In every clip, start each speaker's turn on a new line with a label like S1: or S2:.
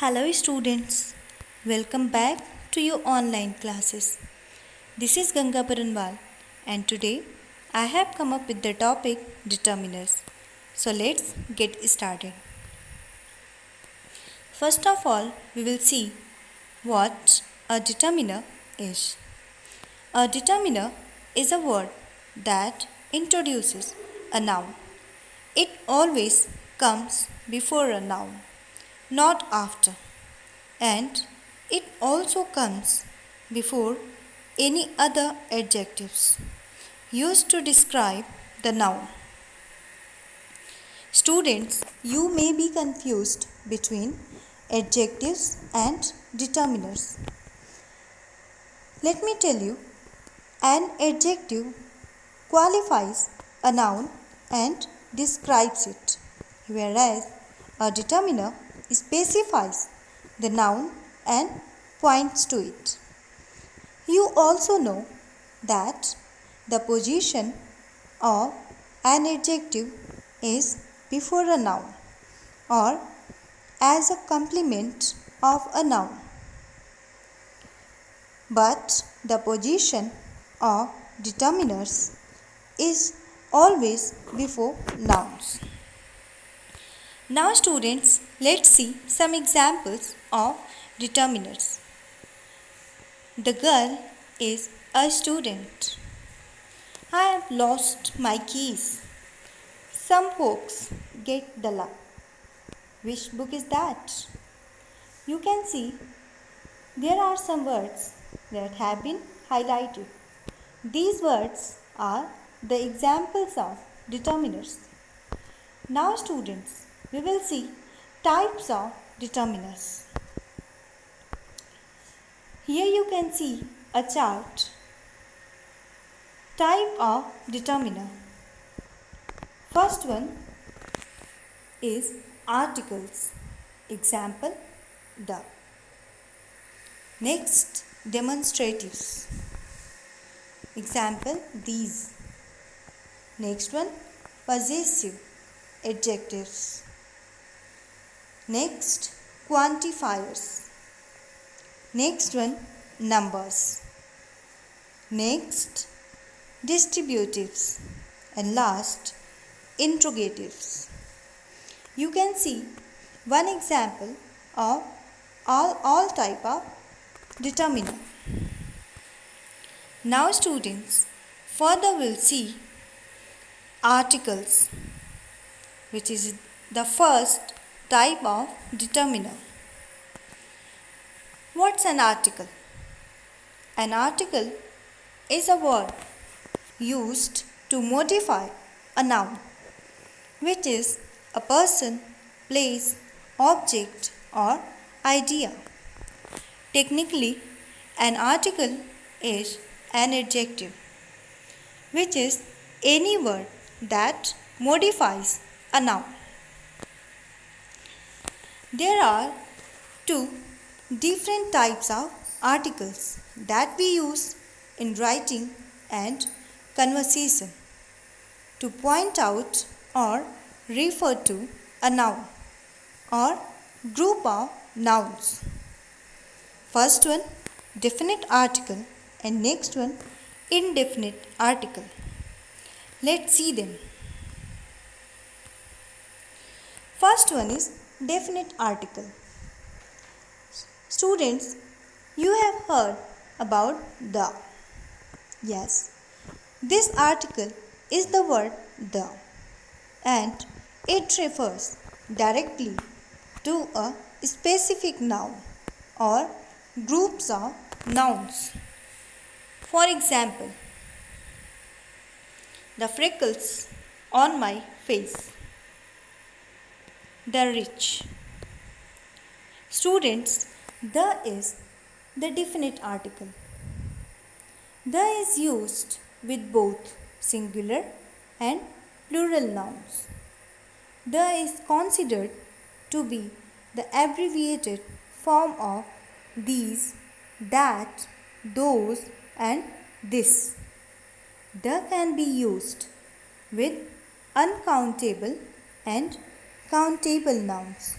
S1: Hello students, welcome back to your online classes. This is Ganga Paranwal and today I have come up with the topic determiners. So let's get started. First of all, we will see what a determiner is. A determiner is a word that introduces a noun. It always comes before a noun, not after. And it also comes before any other adjectives used to describe the noun. Students, you may be confused between adjectives and determiners. Let me tell you, an adjective qualifies a noun and describes it, whereas a determiner specifies the noun and points to it. You also know that the position of an adjective is before a noun or as a complement of a noun. But the position of determiners is always before nouns. Now students, let's see some examples of determiners. The girl is a student. I have lost my keys. Some folks get the luck. Which book is that? You can see there are some words that have been highlighted. These words are the examples of determiners. Now students, we will see types of determiners. Here you can see a chart. Type of determiner. First one is articles. Example, the. Next, demonstratives. Example, these. Next one, possessive. Adjectives. Next, quantifiers. Next one, numbers. Next, distributives. And last, interrogatives. You can see one example of all type of determiner. Now students, further we'll see articles, which is the first type of determiner. What's an article? An article is a word used to modify a noun, which is a person, place, object, or idea. Technically, an article is an adjective, which is any word that modifies a noun. There are two different types of articles that we use in writing and conversation to point out or refer to a noun or group of nouns. First one, definite article, and next one, indefinite article. Let's see them. First one is definite article. Students, you have heard about the. Yes, this article is the word the, and it refers directly to a specific noun or groups of nouns. For example, the freckles on my face. The rich. Students, the is the definite article. The is used with both singular and plural nouns. The is considered to be the abbreviated form of these, that, those, and this. The can be used with uncountable and countable nouns.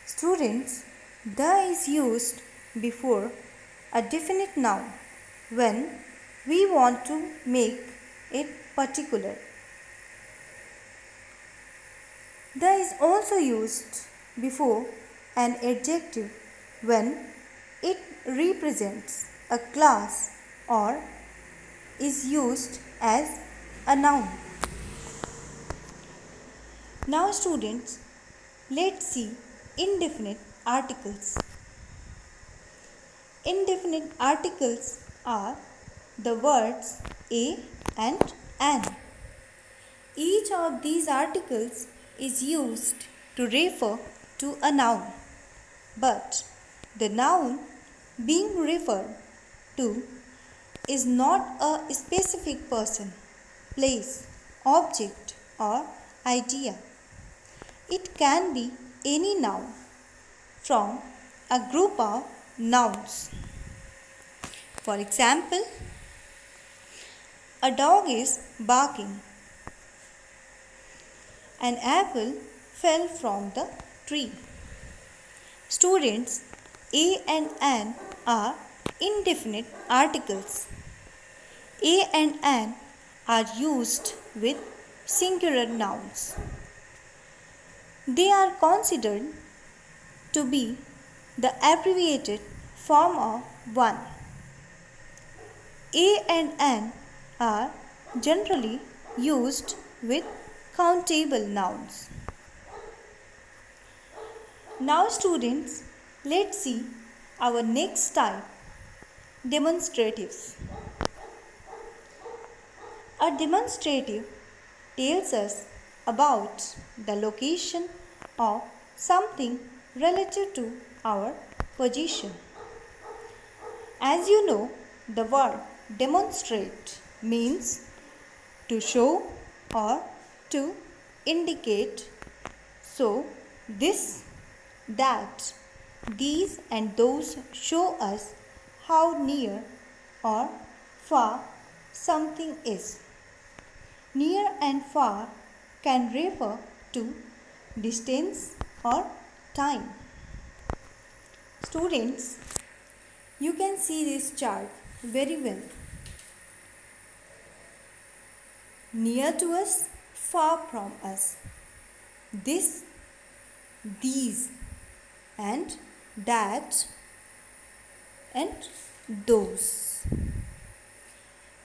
S1: Students, The is used before a definite noun when we want to make it particular. The is also used before an adjective when it represents a class or is used as a noun. Now students, let's see indefinite articles. Indefinite articles are the words a and an. Each of these articles is used to refer to a noun, but the noun being referred to is not a specific person, place, object, or idea. It can be any noun from a group of nouns. For example, a dog is barking. An apple fell from the tree. Students, a and an are indefinite articles. A and an are used with singular nouns. They are considered to be the abbreviated form of one. A and an are generally used with countable nouns. Now students, let's see our next type, demonstratives. A demonstrative tells us about the location of something relative to our position. As you know, the word demonstrate means to show or to indicate. So, this, that, these and those show us how near or far something is. Near and far can refer to distance or time. Students, you can see this chart very well. Near to us, far from us. This, these, and that, and those.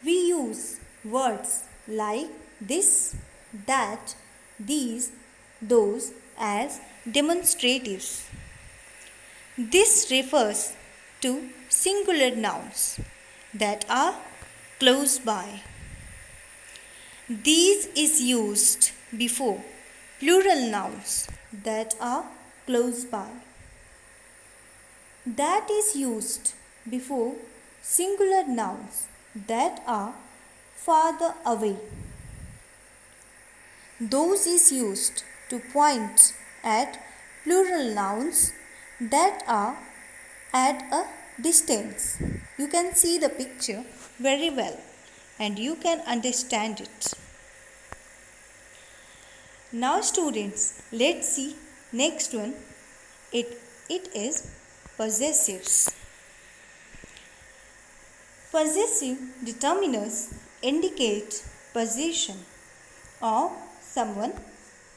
S1: We use words like this, that, these, those as demonstratives. This refers to singular nouns that are close by. These is used before plural nouns that are close by. That is used before singular nouns that are farther away. Those is used to point at plural nouns that are at a distance. You can see the picture very well and you can understand it. Now students, let's see next one. It is possessives. Possessive determiners indicate possession of someone,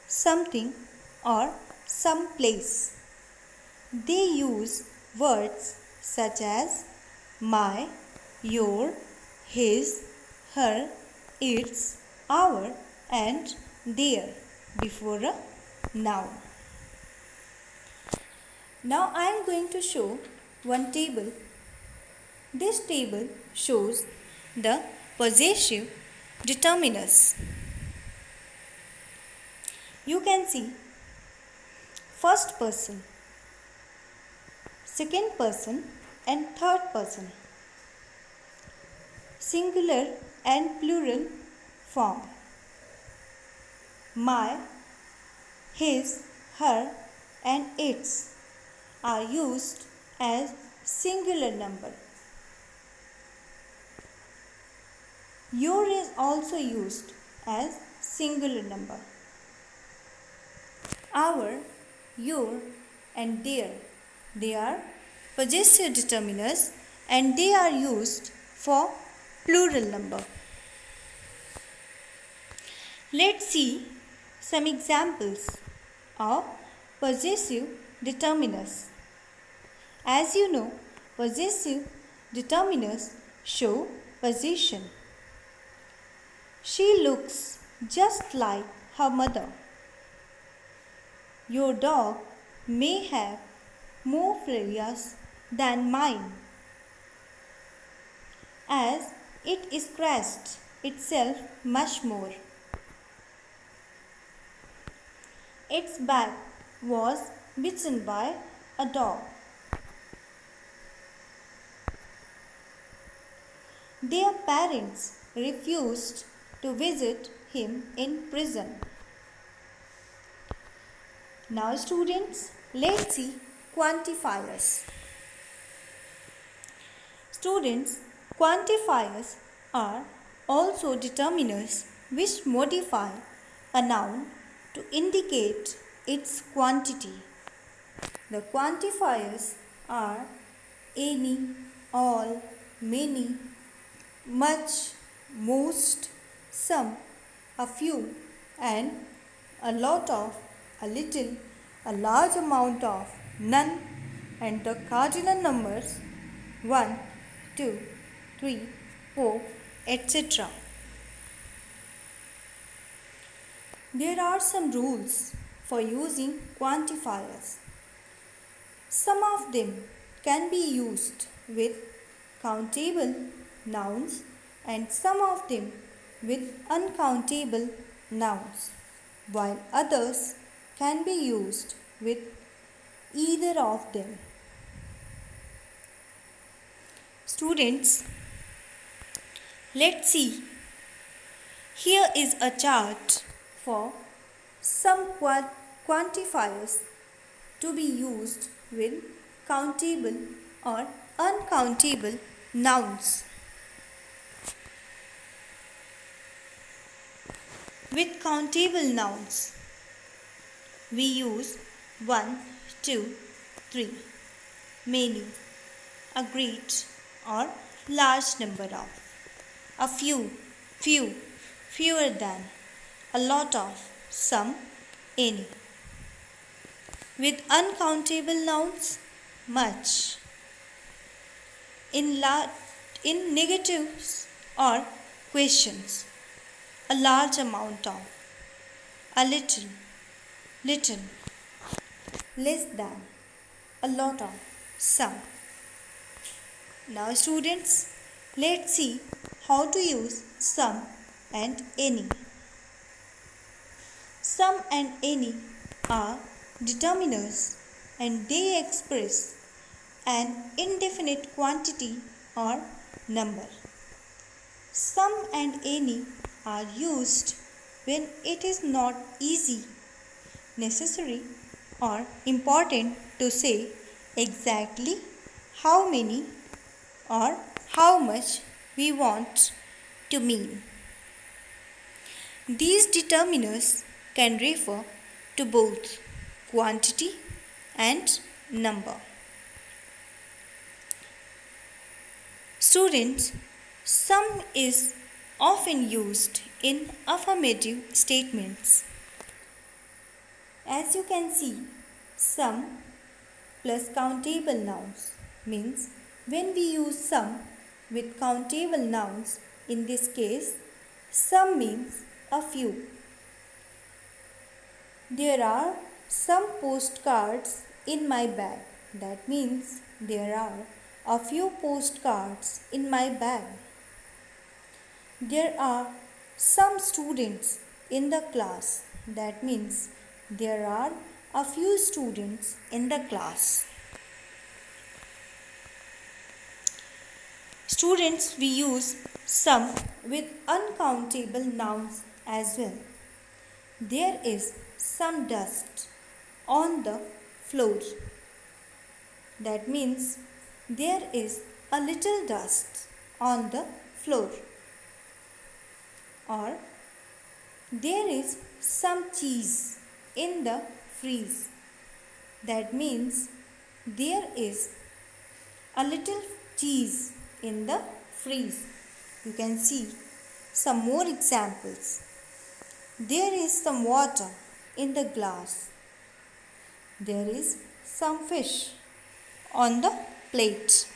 S1: something, or some place. They use words such as my, your, his, her, its, our, and their before a noun. Now I am going to show one table. This table shows the possessive determiners. You can see first person, second person and third person, singular and plural form. My, his, her and its are used as singular number. Your is also used as singular number. Our, your and their They are possessive determiners and they are used for plural number. Let's see some examples of possessive determiners. As you know, possessive determiners show possession. She looks just like her mother. Your dog may have more flaws than mine, as it scratched itself much more. Its back was bitten by a dog. Their parents refused to visit him in prison. Now students, let's see quantifiers. Students, quantifiers are also determiners which modify a noun to indicate its quantity. The quantifiers are any, all, many, much, most, some, a few, and a lot of, a little, a large amount of, none, and the cardinal numbers 1, 2, 3, 4, etc. There are some rules for using quantifiers. Some of them can be used with countable nouns and some of them with uncountable nouns, while others can be used with either of them. Students, let's see. Here is a chart for some quantifiers to be used with countable or uncountable nouns. With countable nouns, we use 1, 2, 3, many, a great or large number of, a few, fewer than, a lot of, some, any. With uncountable nouns, much. In negatives or questions, a large amount of, a little, less than, a lot of, some. Now students, let's see how to use some and any. Some and any are determiners and they express an indefinite quantity or number. Some and any are used when it is not easy, necessary, or important to say exactly how many or how much we want to mean. These determiners can refer to both quantity and number. Students, some is often used in affirmative statements. As you can see, some plus countable nouns means when we use some with countable nouns, in this case, some means a few. There are some postcards in my bag. That means there are a few postcards in my bag. There are some students in the class. That means there are a few students in the class. Students, we use some with uncountable nouns as well. There is some dust on the floor. That means there is a little dust on the floor. Or there is some cheese in the freeze. That means There is a little cheese in the freeze. You can see some more examples. There is some water in the glass. There is some fish on the plate.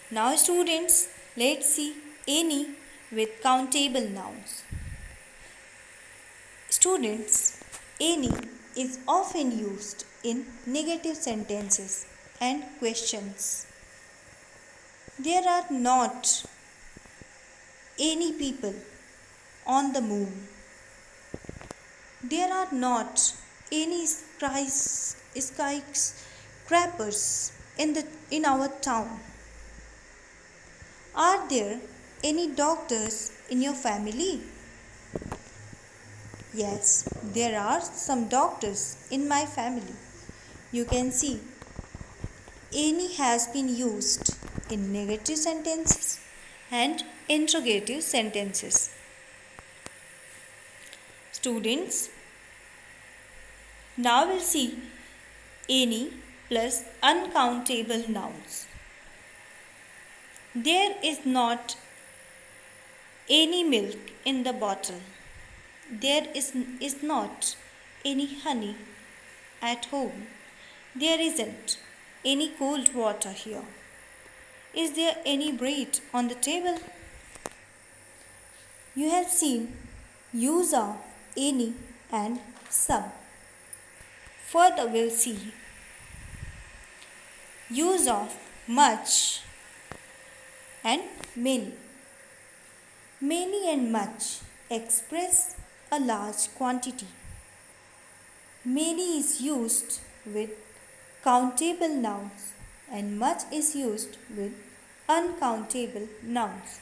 S1: Now students, let's see any with countable nouns. Students, any is often used in negative sentences and questions. There are not any people on the moon. There are not any skyscrapers in our town. Are there any doctors in your family? Yes, there are some doctors in my family. You can see any has been used in negative sentences and interrogative sentences. Students, now we'll see any plus uncountable nouns. There is not any milk in the bottle. There is not any honey at home. There isn't any cold water here. Is there any bread on the table? You have seen use of any and some. Further we'll see use of much and many. Many and much express a large quantity. Many is used with countable nouns and much is used with uncountable nouns.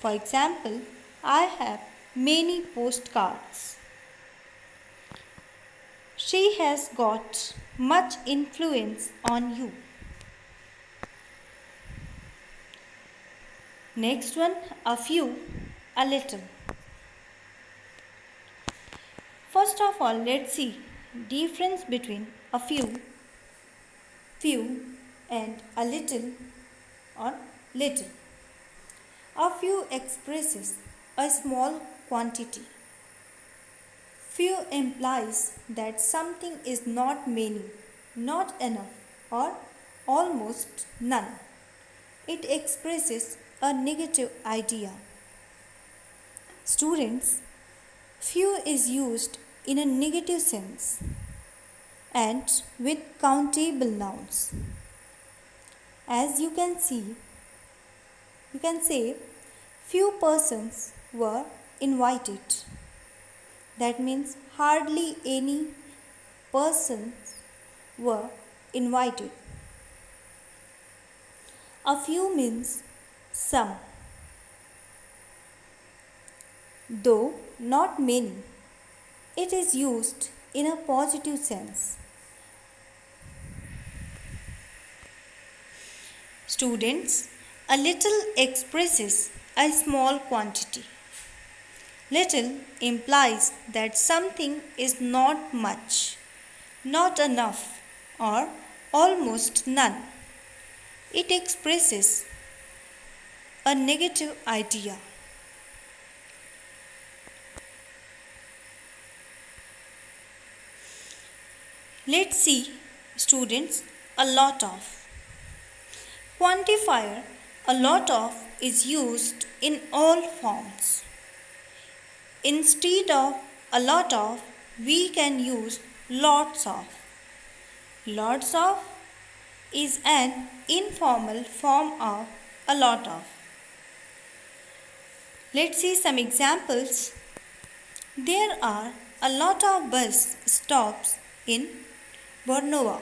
S1: For example, I have many postcards. She has got much influence on you. Next one, a few, a little. First of all, let's see difference between a few and a little or little. A few expresses a small quantity. Few implies that something is not many, not enough, or almost none. It expresses a negative idea. Students, few is used in a negative sense and with countable nouns. As you can see, you can say few persons were invited. That means hardly any persons were invited. A few means some, though not many. It is used in a positive sense. Students, a little expresses a small quantity. Little implies that something is not much, not enough, or almost none. It expresses a negative idea. Let's see, students, a lot of. Quantifier, a lot of, is used in all forms. Instead of a lot of, we can use lots of. Lots of is an informal form of a lot of. Let's see some examples. There are a lot of bus stops in Bornova.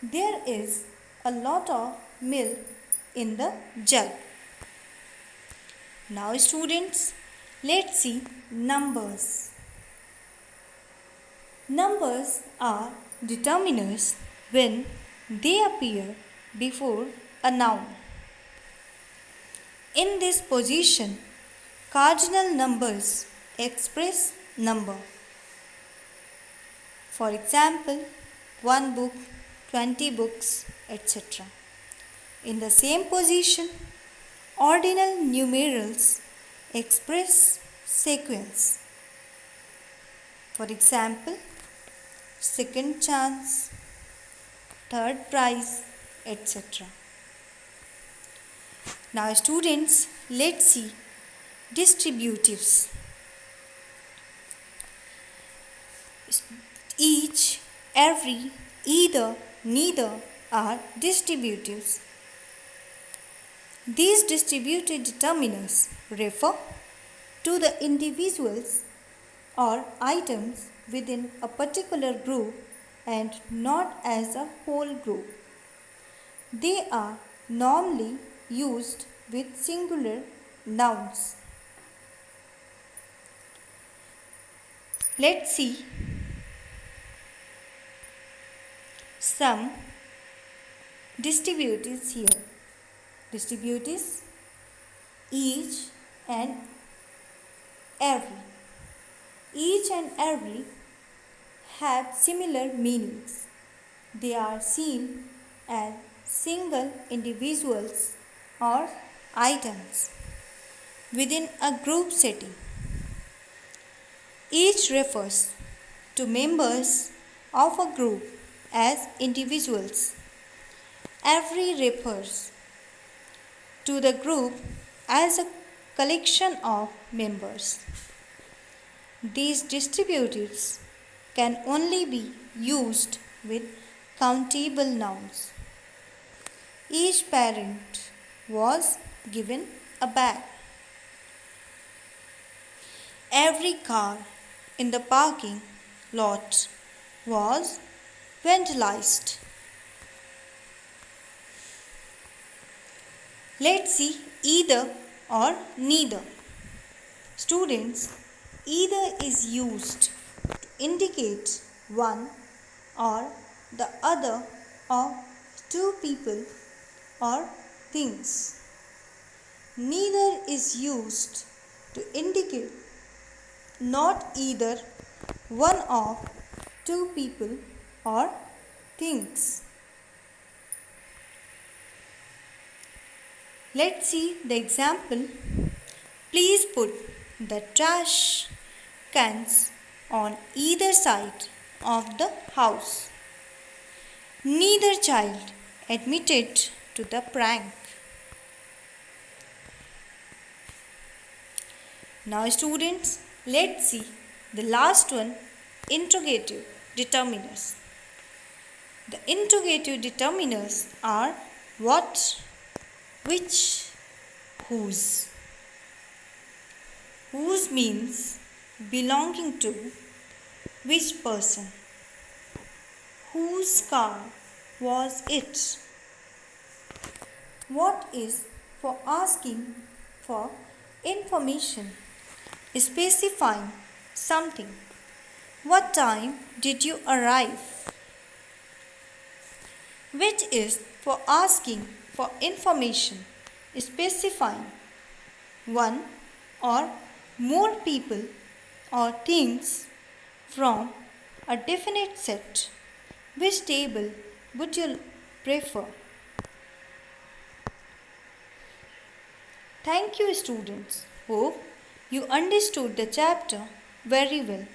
S1: There is a lot of milk in the jug. Now students, let's see numbers. Numbers are determiners when they appear before a noun. In this position, cardinal numbers express number. For example, 1 book, 20 books, etc. In the same position, ordinal numerals express sequence. For example, second chance, third prize, etc. Now students, let's see distributives. Each, every, either, neither are distributives. These distributive determiners refer to the individuals or items within a particular group and not as a whole group. They are normally used with singular nouns. Let's see some distributives here. Distributives each and every. Each and every have similar meanings. They are seen as single individuals or items within a group setting. Each refers to members of a group as individuals. Every refers to the group as a collection of members. These distributives can only be used with countable nouns. Each parent was given a bag. Every car in the parking lot was vandalized. Let's see either or neither. Students, either is used to indicate one or the other of two people or things. Neither is used to indicate not either one of two people or things. Let's see the example. Please put the trash cans on either side of the house. Neither child admitted to the prank. Now students, let's see the last one, interrogative determiners. The interrogative determiners are what, which, whose. Whose means belonging to which person. Whose car was it? What is for asking for information, specifying something. What time did you arrive? Which is for asking for information, specifying one or more people or things from a definite set. Which table would you prefer? Thank you students. Hope you understood the chapter very well.